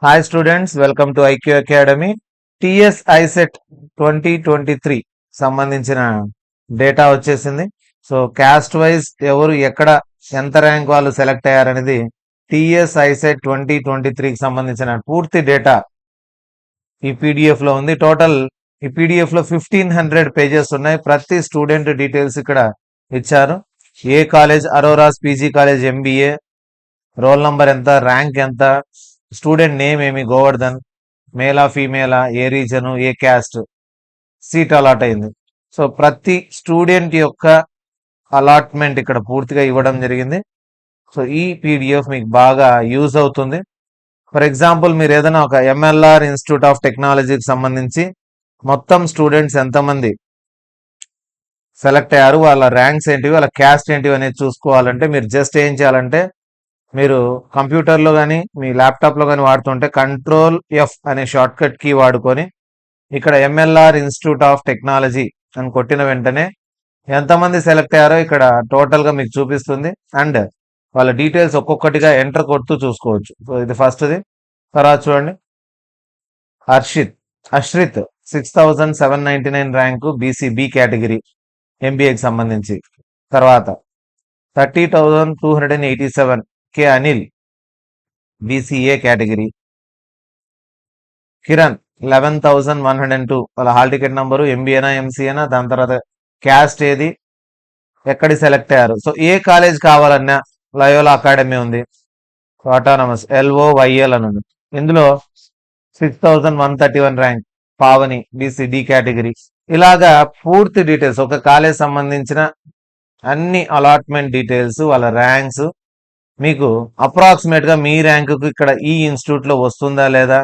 Hi students, welcome to IQ academy. TS ICET 2023 సంబంధించిన data వచ్చేసింది. So caste wise ఎవరు ఎక్కడ ఎంత ర్యాంక్ వాళ్ళు సెలెక్ట్ అయ్యారనేది టిఎస్ ఐసెట్ 2023కి సంబంధించిన పూర్తి డేటా ఈ పీడిఎఫ్ లో ఉంది. టోటల్ ఈ పీడిఎఫ్ లో 1500 పేజెస్ ఉన్నాయి. ప్రతి స్టూడెంట్ డీటెయిల్స్ ఇక్కడ ఇచ్చారు. ఏ college, Aurora's PG college MBA, roll number ఎంత, ర్యాంక్ ఎంత, స్టూడెంట్ నేమ్ ఏమి, గోవర్ధన్, మేలా ఫీమేలా, ఏ రీజను, ఏ క్యాస్ట్, సీట్ అలాట్ అయింది. సో ప్రతి స్టూడెంట్ యొక్క అలాట్మెంట్ ఇక్కడ పూర్తిగా ఇవ్వడం జరిగింది. సో ఈ పీడిఎఫ్ మీకు బాగా యూజ్ అవుతుంది. ఫర్ ఎగ్జాంపుల్, మీరు ఏదైనా ఒక ఎంఎల్ఆర్ ఇన్స్టిట్యూట్ ఆఫ్ టెక్నాలజీకి సంబంధించి మొత్తం స్టూడెంట్స్ ఎంతమంది సెలెక్ట్ అయ్యారు, వాళ్ళ ర్యాంక్స్ ఏంటివి, వాళ్ళ క్యాస్ట్ ఏంటివి అనేది చూసుకోవాలంటే మీరు జస్ట్ ఏం చేయాలంటే, మీరు కంప్యూటర్లో కానీ మీ ల్యాప్టాప్లో కానీ వాడుతుంటే కంట్రోల్ ఎఫ్ అనే షార్ట్ కట్ కీ వాడుకొని ఇక్కడ ఎంఎల్ఆర్ ఇన్స్టిట్యూట్ ఆఫ్ టెక్నాలజీ అని కొట్టిన వెంటనే ఎంతమంది సెలెక్ట్ అయ్యారో ఇక్కడ టోటల్గా మీకు చూపిస్తుంది. అండ్ వాళ్ళ డీటెయిల్స్ ఒక్కొక్కటిగా ఎంటర్ కొడుతూ చూసుకోవచ్చు. సో ఇది ఫస్ట్ది. తర్వాత చూడండి, Ashrith 6799 rank, BC B category, ఎంబీఏకి సంబంధించి. తర్వాత 30,287 K Anil, BCA category. Kiran 11,102 వాళ్ళ హాల్ టికెట్ నంబరు, ఎంబీఏనా ఎంసీఏనా, దాని తర్వాత క్యాస్ట్ ఏది, ఎక్కడి సెలెక్ట్ అయ్యారు. సో ఏ కాలేజ్ కావాలన్నా లయోలా అకాడమీ ఉంది, ఆటానమస్ LOYL అని ఉంది. ఇందులో 6131 rank, Pavani, BC D category. ఇలాగా పూర్తి డీటెయిల్స్, ఒక కాలేజ్ సంబంధించిన అన్ని అలాట్మెంట్ డీటెయిల్స్, వాళ్ళ ర్యాంక్స్ మీకు అప్రాక్సిమేట్ గా మీ ర్యాంకుకు ఇక్కడ ఈ ఇన్స్టిట్యూట్ లో వస్తుందా లేదా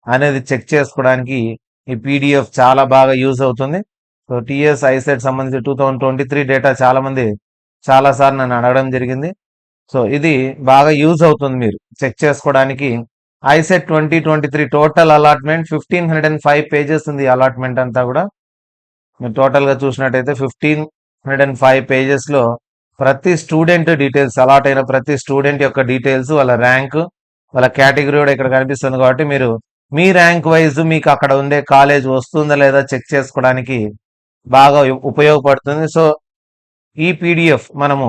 అనేది చెక్ చేసుకోవడానికి ఈ పీడిఎఫ్ చాలా బాగా యూజ్ అవుతుంది. సో టిఎస్ ఐసెట్ సంబంధించి 2023 డేటా చాలా సార్లు నన్ను అడగడం జరిగింది. సో ఇది బాగా యూజ్ అవుతుంది మీరు చెక్ చేసుకోవడానికి. ఐసెట్ 2023 టోటల్ అలాట్మెంట్ 1505 పేజెస్ ఉంది. అలాట్మెంట్ అంతా కూడా మీరు టోటల్ గా చూసినట్టయితే 1505 పేజెస్ లో ప్రతి స్టూడెంట్ డీటెయిల్స్, అలాట్ అయిన ప్రతి స్టూడెంట్ యొక్క డీటెయిల్స్, వాళ్ళ ర్యాంక్, వాళ్ళ కేటగిరీ కూడా ఇక్కడ కనిపిస్తుంది. కాబట్టి మీరు మీ ర్యాంక్ వైజ్ మీకు అక్కడ ఉండే కాలేజ్ వస్తుందా లేదా చెక్ చేసుకోవడానికి బాగా ఉపయోగపడుతుంది. సో ఈ పీడిఎఫ్ మనము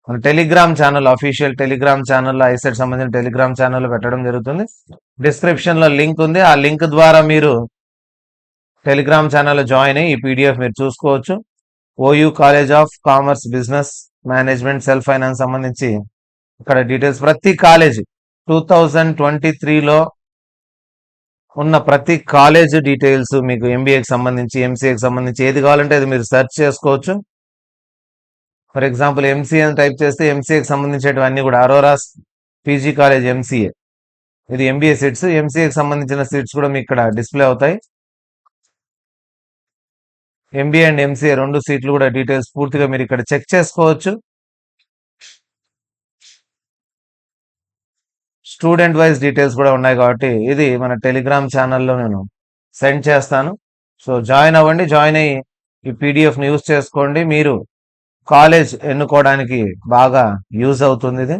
మన టెలిగ్రామ్ ఛానల్, అఫీషియల్ టెలిగ్రామ్ ఛానల్లో, ఐసెట్ సంబంధించిన టెలిగ్రామ్ ఛానల్లో పెట్టడం జరుగుతుంది. డిస్క్రిప్షన్ లో లింక్ ఉంది. ఆ లింక్ ద్వారా మీరు టెలిగ్రామ్ ఛానల్లో జాయిన్ అయ్యి ఈ పీడిఎఫ్ మీరు చూసుకోవచ్చు. OU college of commerce, business management, self finance సంబంధించి ఇక్కడ డీటెయిల్స్, ప్రతి కాలేజ్ 2023లో ఉన్న ప్రతి కాలేజ్ డీటెయిల్స్ మీకు ఎంబీఏకి సంబంధించి, ఎంసీఏకి సంబంధించి ఏది కావాలంటే అది మీరు సెర్చ్ చేసుకోవచ్చు. ఫర్ ఎగ్జాంపుల్ ఎంసీఏ అని టైప్ చేస్తే ఎంసీఏకి సంబంధించేటివన్నీ కూడా, అరోరాస్ పీజీ కాలేజ్ ఎంసీఏ, ఇది ఎంబీఏ సీట్స్. ఎంసీఏకి సంబంధించిన సీట్స్ కూడా మీకు ఇక్కడ డిస్ప్లే అవుతాయి. ఎంబీఏ అండ్ ఎంసీఏ రెండు సీట్లు కూడా డీటెయిల్స్ పూర్తిగా మీరు ఇక్కడ చెక్ చేసుకోవచ్చు. స్టూడెంట్ వైజ్ డీటెయిల్స్ కూడా ఉన్నాయి కాబట్టి ఇది మన టెలిగ్రామ్ ఛానల్లో నేను సెండ్ చేస్తాను. సో జాయిన్ అవ్వండి. జాయిన్ అయ్యి ఈ పీడిఎఫ్ని యూజ్ చేసుకోండి. మీరు కాలేజ్ ఎన్నుకోవడానికి బాగా యూజ్ అవుతుంది ఇది.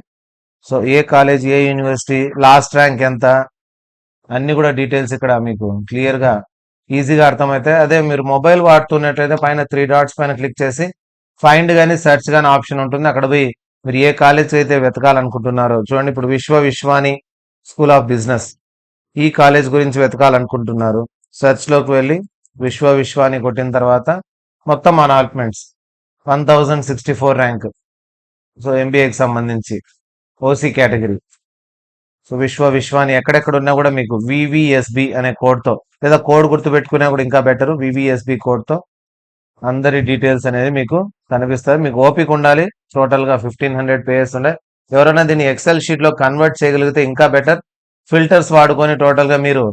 సో ఏ కాలేజ్, ఏ యూనివర్సిటీ, లాస్ట్ ర్యాంక్ ఎంత, అన్ని కూడా డీటెయిల్స్ ఇక్కడ మీకు క్లియర్గా ఈజీగా అర్థమవుతాయి. అదే మీరు మొబైల్ వాడుతున్నట్లయితే పైన 3 డాట్స్ పైన క్లిక్ చేసి ఫైండ్ కానీ సెర్చ్ కానీ ఆప్షన్ ఉంటుంది. అక్కడ పోయి మీరు ఏ కాలేజ్ అయితే వెతకాలనుకుంటున్నారో చూడండి. ఇప్పుడు విశ్వాని స్కూల్ ఆఫ్ బిజినెస్, ఈ కాలేజ్ గురించి వెతకాలనుకుంటున్నారు. సెర్చ్ లోకి వెళ్ళి విశ్వాని కొట్టిన తర్వాత మొత్తం అలాట్మెంట్స్ 1064 ర్యాంక్. సో ఎంబీఏకి సంబంధించి ఓసీ కేటగిరీ. సో విశ్వాని ఎక్కడెక్కడ ఉన్నా కూడా మీకు వివిఎస్బి అనే కోడ్తో, లేదా కోడ్ గుర్తు పెట్టుకున్నా కూడా ఇంకా బెటర్, వివిఎస్బి కోడ్తో అందరి డీటెయిల్స్ అనేది మీకు కనిపిస్తుంది. మీకు ఓపిక ఉండాలి. టోటల్గా 1500 పేజెస్ ఉన్నాయి. ఎవరైనా దీన్ని ఎక్సెల్ షీట్లో కన్వర్ట్ చేయగలిగితే ఇంకా బెటర్. ఫిల్టర్స్ వాడుకొని టోటల్గా మీరు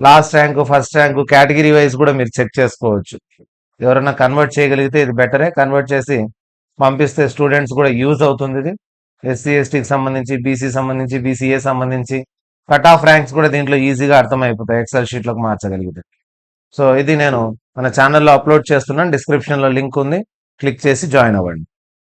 last rank, first rank, category wise కూడా మీరు చెక్ చేసుకోవచ్చు. ఎవరైనా కన్వర్ట్ చేయగలిగితే ఇది బెటరే. కన్వర్ట్ చేసి పంపిస్తే స్టూడెంట్స్ కూడా యూజ్ అవుతుంది. ఇది ఎస్సీ ఎస్టీకి సంబంధించి, బీసీ సంబంధించి, బీసీఏ సంబంధించి కట్ ఆఫ్ ర్యాంక్స్ కూడా దీంట్లో ఈజీగా అర్థమైపోతాయి ఎక్సెల్ షీట్లోకి మార్చగలిగితే. సో ఇది నేను మన ఛానల్లో అప్లోడ్ చేస్తున్నాను. డిస్క్రిప్షన్లో లింక్ ఉంది, క్లిక్ చేసి జాయిన్ అవ్వండి.